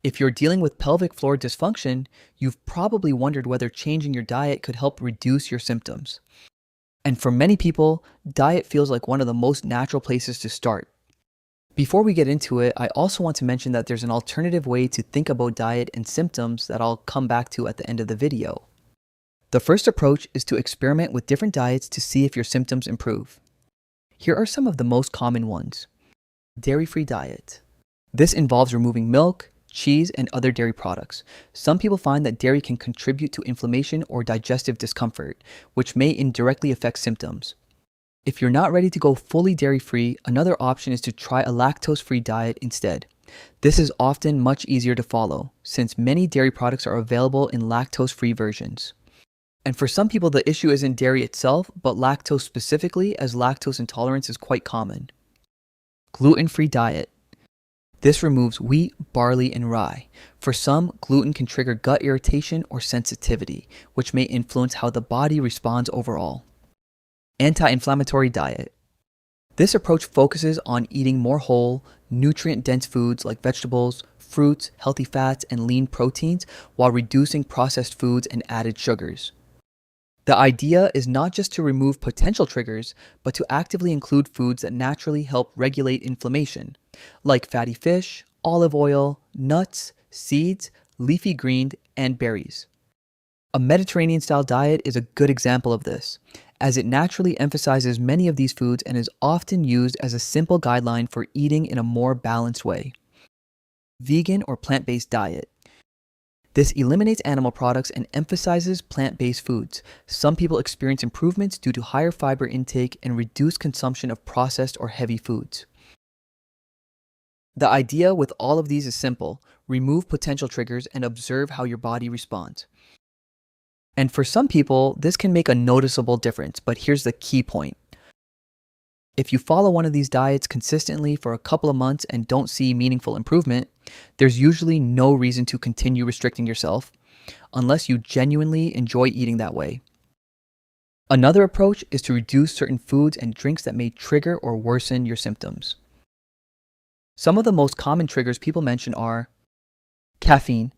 If you're dealing with pelvic floor dysfunction, you've probably wondered whether changing your diet could help reduce your symptoms. And for many people, diet feels like one of the most natural places to start. Before we get into it, I also want to mention that there's an alternative way to think about diet and symptoms that I'll come back to at the end of the video. The first approach is to experiment with different diets to see if your symptoms improve. Here are some of the most common ones. Dairy-free diet. This involves removing milk, cheese, and other dairy products. Some people find that dairy can contribute to inflammation or digestive discomfort, which may indirectly affect symptoms. If you're not ready to go fully dairy-free, another option is to try a lactose-free diet instead. This is often much easier to follow, since many dairy products are available in lactose-free versions. And for some people, the issue isn't dairy itself, but lactose specifically, as lactose intolerance is quite common. Gluten-free diet. This removes wheat, barley, and rye. For some, gluten can trigger gut irritation or sensitivity, which may influence how the body responds overall. Anti-inflammatory diet. This approach focuses on eating more whole, nutrient-dense foods like vegetables, fruits, healthy fats, and lean proteins while reducing processed foods and added sugars. The idea is not just to remove potential triggers, but to actively include foods that naturally help regulate inflammation, like fatty fish, olive oil, nuts, seeds, leafy greens, and berries. A Mediterranean-style diet is a good example of this, as it naturally emphasizes many of these foods and is often used as a simple guideline for eating in a more balanced way. Vegan or plant-based diet. This eliminates animal products and emphasizes plant-based foods. Some people experience improvements due to higher fiber intake and reduced consumption of processed or heavy foods. The idea with all of these is simple: remove potential triggers and observe how your body responds. And for some people, this can make a noticeable difference, but here's the key point. If you follow one of these diets consistently for a couple of months and don't see meaningful improvement, there's usually no reason to continue restricting yourself, unless you genuinely enjoy eating that way. Another approach is to reduce certain foods and drinks that may trigger or worsen your symptoms. Some of the most common triggers people mention are caffeine.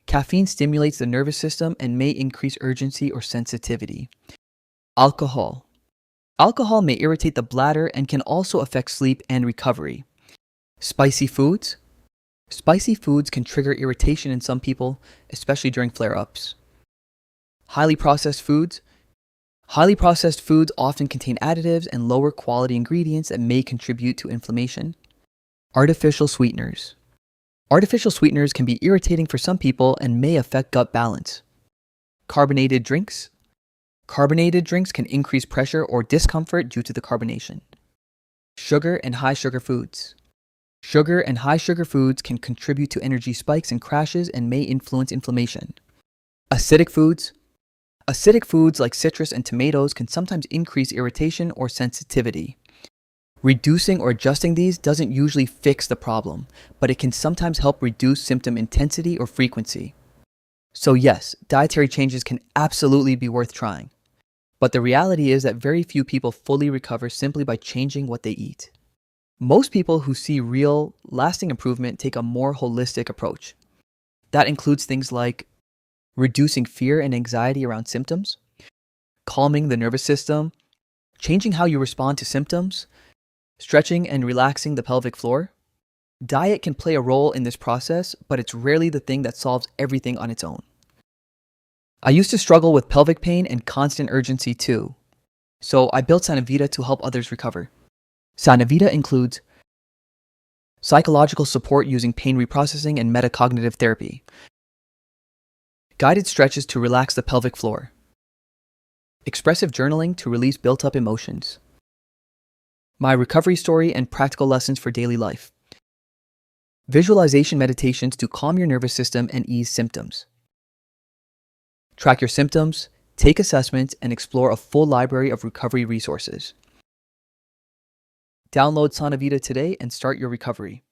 Caffeine stimulates the nervous system and may increase urgency or sensitivity. Alcohol. Alcohol may irritate the bladder and can also affect sleep and recovery. Spicy foods. Spicy foods can trigger irritation in some people, especially during flare-ups. Highly processed foods. Highly processed foods often contain additives and lower quality ingredients that may contribute to inflammation. Artificial sweeteners. Artificial sweeteners can be irritating for some people and may affect gut balance. Carbonated drinks. Carbonated drinks can increase pressure or discomfort due to the carbonation. Sugar and high sugar foods. Sugar and high sugar foods can contribute to energy spikes and crashes and may influence inflammation. Acidic foods. Acidic foods like citrus and tomatoes can sometimes increase irritation or sensitivity. Reducing or adjusting these doesn't usually fix the problem, but it can sometimes help reduce symptom intensity or frequency. So yes, dietary changes can absolutely be worth trying. But the reality is that very few people fully recover simply by changing what they eat. Most people who see real, lasting improvement take a more holistic approach. That includes things like reducing fear and anxiety around symptoms, calming the nervous system, changing how you respond to symptoms, stretching and relaxing the pelvic floor. Diet can play a role in this process, but it's rarely the thing that solves everything on its own. I used to struggle with pelvic pain and constant urgency too, so I built Sanavita to help others recover. Sanavita includes psychological support using pain reprocessing and metacognitive therapy, guided stretches to relax the pelvic floor, expressive journaling to release built-up emotions, my recovery story and practical lessons for daily life, visualization meditations to calm your nervous system and ease symptoms. Track your symptoms, take assessments, and explore a full library of recovery resources. Download Sanavita today and start your recovery.